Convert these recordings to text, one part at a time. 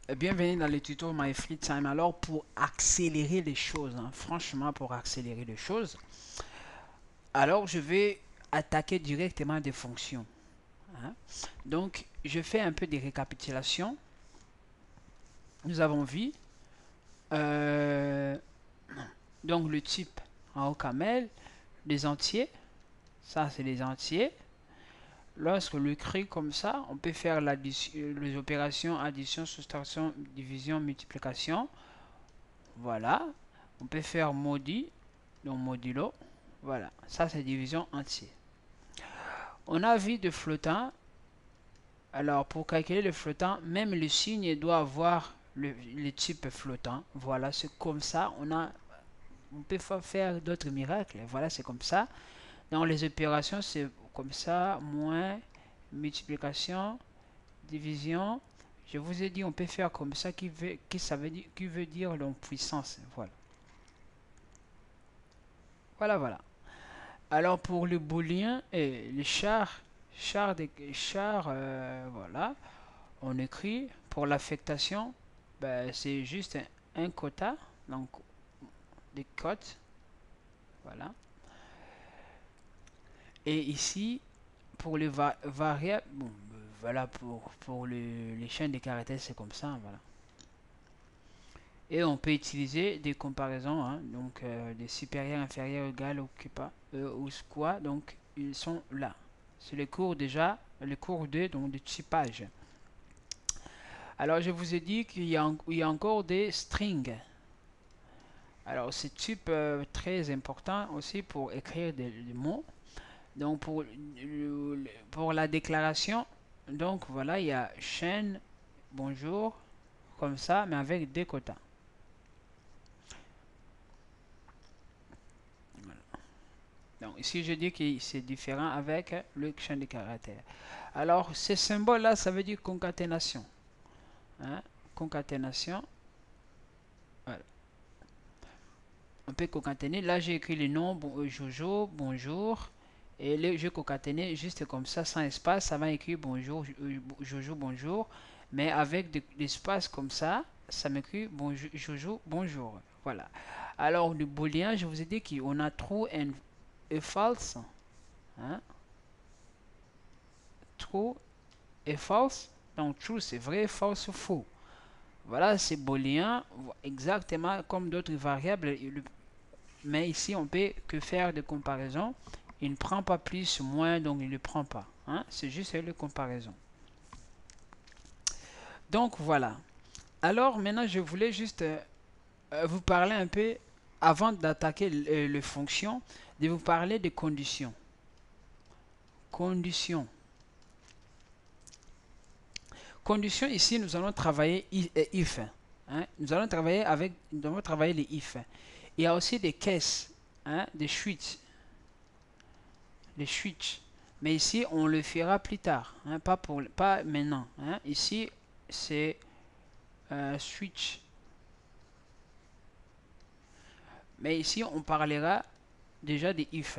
Bienvenue dans le tuto My Free Time. Alors pour accélérer les choses, franchement pour accélérer les choses, alors je vais attaquer directement des fonctions. hein. Donc je fais un peu de récapitulation. Nous avons vu euh, donc le type en haut camel, les entiers, ça c'est les entiers. Lorsque le crée comme ça, on peut faire les opérations addition, soustraction, division, multiplication. Voilà. On peut faire maudit, donc modulo. Voilà. Ça, c'est division entière. On a vu de flottant. Alors, pour calculer le flottant, même le signe doit avoir le type flottant. Voilà, c'est comme ça. On peut faire d'autres miracles. Voilà, c'est comme ça. Dans les opérations, c'est comme ça. Moins, multiplication, division. Je vous ai dit, on peut faire comme ça qui veut dire donc puissance. Voilà. Voilà, voilà. Alors pour le booléen et les chars, voilà, on écrit pour l'affectation, ben, c'est juste un quota, donc des cotes, voilà. Et ici, pour les variables, bon, voilà, pour les chaînes de caractères, c'est comme ça, voilà. Et on peut utiliser des comparaisons, donc des supérieurs, inférieurs, égal, ou quoi, donc ils sont là. C'est le cours déjà, le cours 2 donc de typage. Alors je vous ai dit qu'il y a encore des strings. Alors c'est type très important aussi pour écrire des mots. Donc pour la déclaration, donc voilà, il y a chaîne, bonjour, comme ça, mais avec des quotas. Donc ici je dis que c'est différent avec le champ de caractères. Alors ces symboles là ça veut dire concaténation. Concaténation. Voilà. On peut concaténer. Là j'ai écrit les noms Jojo, bonjour. Et je concaténer juste comme ça sans espace. Ça va écrire bonjour Jojo, bonjour. Mais avec de l'espace comme ça m'écrit bonjour Jojo, bonjour. Voilà. Alors le booléen, je vous ai dit qu'on a true et false. Hein? True et false. Donc true c'est vrai, false faux. Voilà, c'est booléen exactement comme d'autres variables. Mais ici on peut que faire des comparaisons. Il ne prend pas plus, moins, donc il ne prend pas. C'est juste une comparaison. Donc voilà. Alors maintenant je voulais juste vous parler un peu, avant d'attaquer les fonctions, de vous parler des conditions. Conditions. Condition ici, nous allons travailler if. Nous allons travailler les if. Il y a aussi des caisses, des switches. Les switches. Mais ici, on le fera plus tard, pas maintenant. Ici, c'est switch. Mais ici, on parlera déjà des if.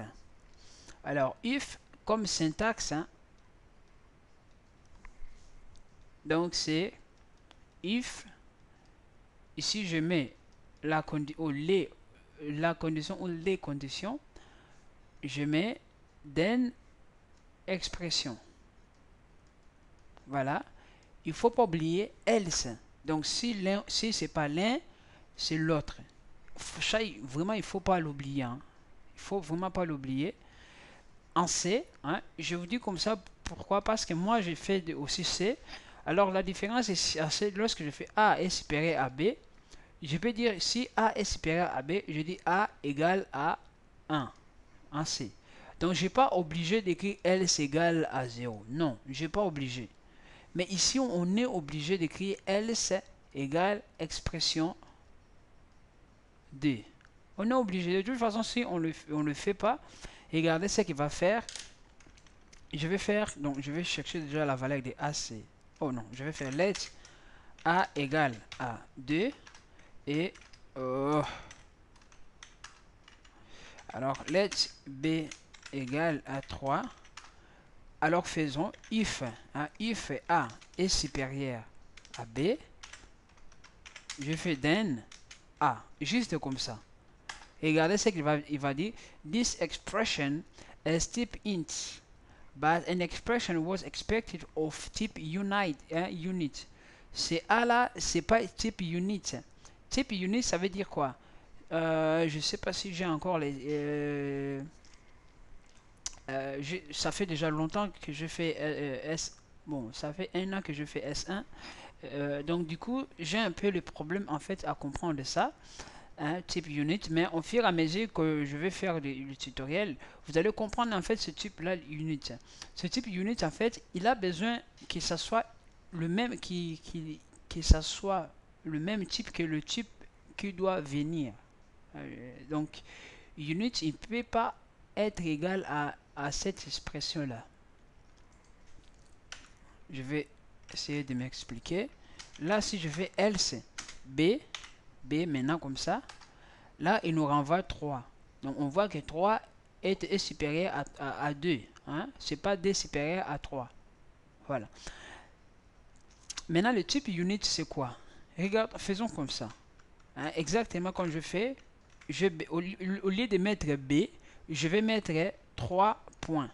Alors, if, comme syntaxe, donc c'est if. Ici, je mets la condition ou les conditions. Je mets then expression. Voilà. Il ne faut pas oublier else. Donc si c'est pas l'un, c'est l'autre. Vraiment, il ne faut pas l'oublier. Il ne faut vraiment pas l'oublier. En C, je vous dis comme ça, pourquoi? Parce que moi, j'ai fait aussi C. Alors la différence est lorsque je fais A est supérieur à B, je peux dire si A est supérieur à B, je dis A égale à 1 en C. Donc, je n'ai pas obligé d'écrire else égale à 0. Non, je n'ai pas obligé. Mais ici, on est obligé d'écrire else égale expression D. On est obligé. De toute façon, si on le fait pas, regardez ce qu'il va faire. Donc je vais chercher déjà la valeur de AC. Oh non, je vais faire let A égale à 2 et alors let B égale à 3. Alors faisons if. If A est supérieur à B, je fais then A, juste comme ça. Regardez ce il va dire. This expression is type int, but an expression was expected of type unit. Unit. C'est A là, c'est pas type unit. Type unit, ça veut dire quoi? Je sais pas si j'ai encore les. Ça fait déjà longtemps que je fais S. Bon, ça fait un an que je fais S1. Donc du coup, j'ai un peu le problème en fait à comprendre ça. Type unit, mais au fur et à mesure que je vais faire le tutoriel, vous allez comprendre en fait ce type là unit. Ce type unit en fait, il a besoin que ça soit le même que ça soit le même type que le type qui doit venir. Donc unit, il ne peut pas être égal à cette expression là. Je vais essayer de m'expliquer. Là, si je fais else b, maintenant comme ça, là, il nous renvoie 3. Donc, on voit que 3 est supérieur à 2. Hein? Ce n'est pas D supérieur à 3. Voilà. Maintenant, le type unit, c'est quoi? Regarde, faisons comme ça. Hein? Exactement comme je fais, au lieu de mettre B, je vais mettre 3 points.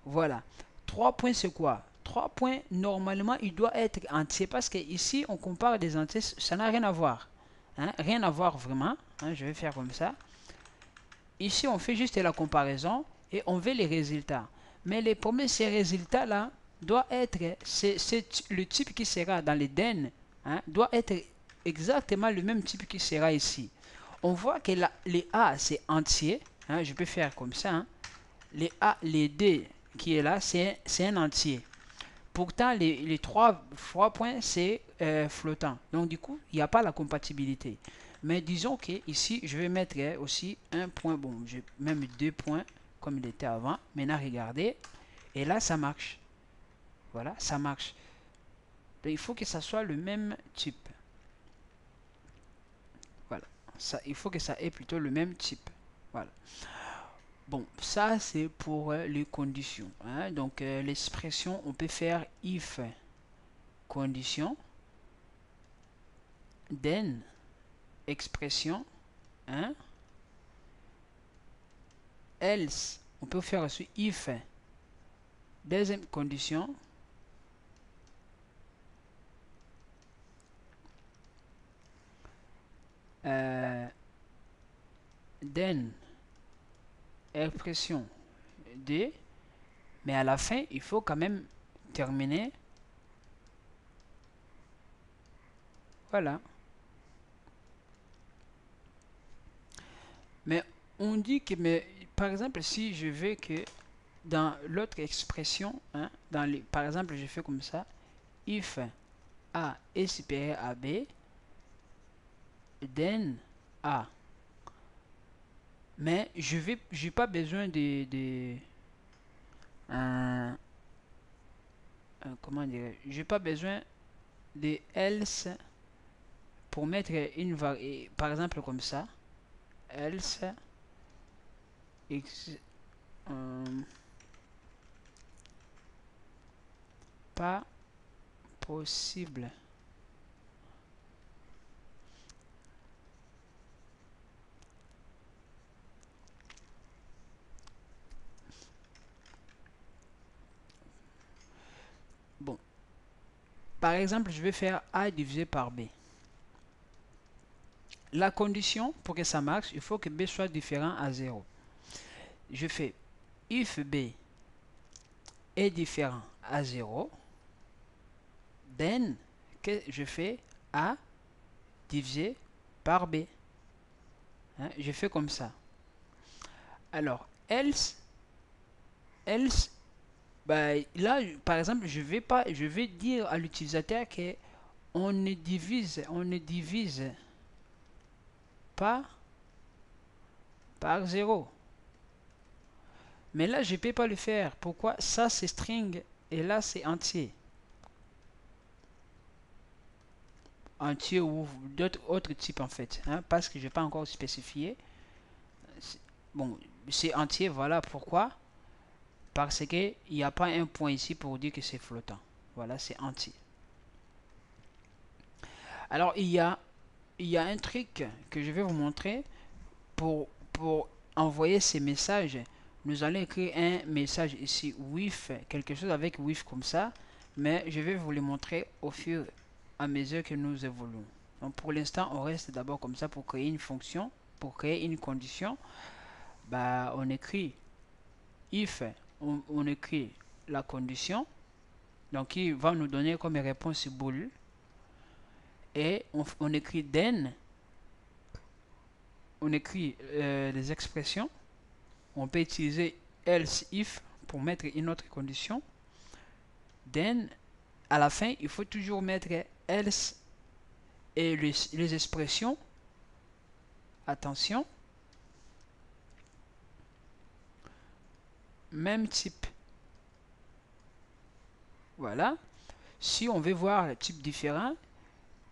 Voilà. 3 points, c'est quoi? 3 points, normalement, il doit être entier parce que ici, on compare des entiers, ça n'a rien à voir. Hein? Rien à voir vraiment. Hein? Je vais faire comme ça. Ici, on fait juste la comparaison et on veut les résultats. Mais les premiers, ces résultats-là doivent être, le type qui sera dans les den, hein, doit être exactement le même type qui sera ici. On voit que les A, c'est entier. Hein, je peux faire comme ça. Hein. Les A, les D qui est là, c'est un entier. Pourtant, les 3 points, c'est flottant. Donc, du coup, il n'y a pas la compatibilité. Mais disons que ici, je vais mettre aussi un point. Bon, j'ai même 2 points comme il était avant. Maintenant, regardez. Et là, ça marche. Voilà, ça marche. Donc, il faut que ça soit le même type. Voilà. Ça, il faut que ça ait plutôt le même type. Voilà. Bon, ça, c'est pour les conditions. Hein. Donc, l'expression, on peut faire if condition, then expression, hein, else, on peut faire aussi if, deuxième condition, then expression D, mais à la fin, il faut quand même terminer. Voilà. Mais on dit que, mais, par exemple, si je veux que dans l'autre expression, hein, par exemple, je fais comme ça, if A est supérieur à B, then A. Mais je n'ai pas besoin de comment dire, j'ai pas besoin de else pour mettre une variable, par exemple comme ça, else x pas possible. Bon, par exemple, je vais faire A divisé par B. La condition pour que ça marche, il faut que B soit différent à 0. Je fais if B est différent à 0, then que je fais A divisé par B. Hein, je fais comme ça. Alors, else, bah, là, par exemple, je vais dire à l'utilisateur que on ne divise pas par 0. Mais là, je ne peux pas le faire. Pourquoi? Ça, c'est string et là, c'est entier. Entier ou d'autres autres types en fait. Hein, parce que je n'ai pas encore spécifié. Bon, c'est entier, voilà pourquoi. Parce qu'il n'y a pas un point ici pour dire que c'est flottant. Voilà, c'est entier. Alors, il y a un truc que je vais vous montrer pour envoyer ces messages. Nous allons écrire un message ici, with, quelque chose avec with comme ça, mais je vais vous le montrer au fur et à mesure que nous évoluons. Donc, pour l'instant, on reste d'abord comme ça pour créer une fonction, pour créer une condition. Bah, on écrit if, on écrit la condition, donc il va nous donner comme réponse bool, et on écrit then, on écrit les expressions. On peut utiliser else if pour mettre une autre condition. Then, à la fin, il faut toujours mettre else et les expressions. Attention, même type. Voilà. Si on veut voir le type différent,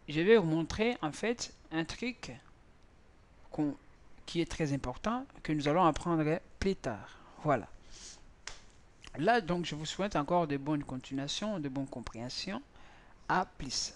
je vais vous montrer en fait un truc qui est très important, que nous allons apprendre plus tard. Voilà. Là, donc, je vous souhaite encore de bonnes continuations, de bonnes compréhensions. À plus.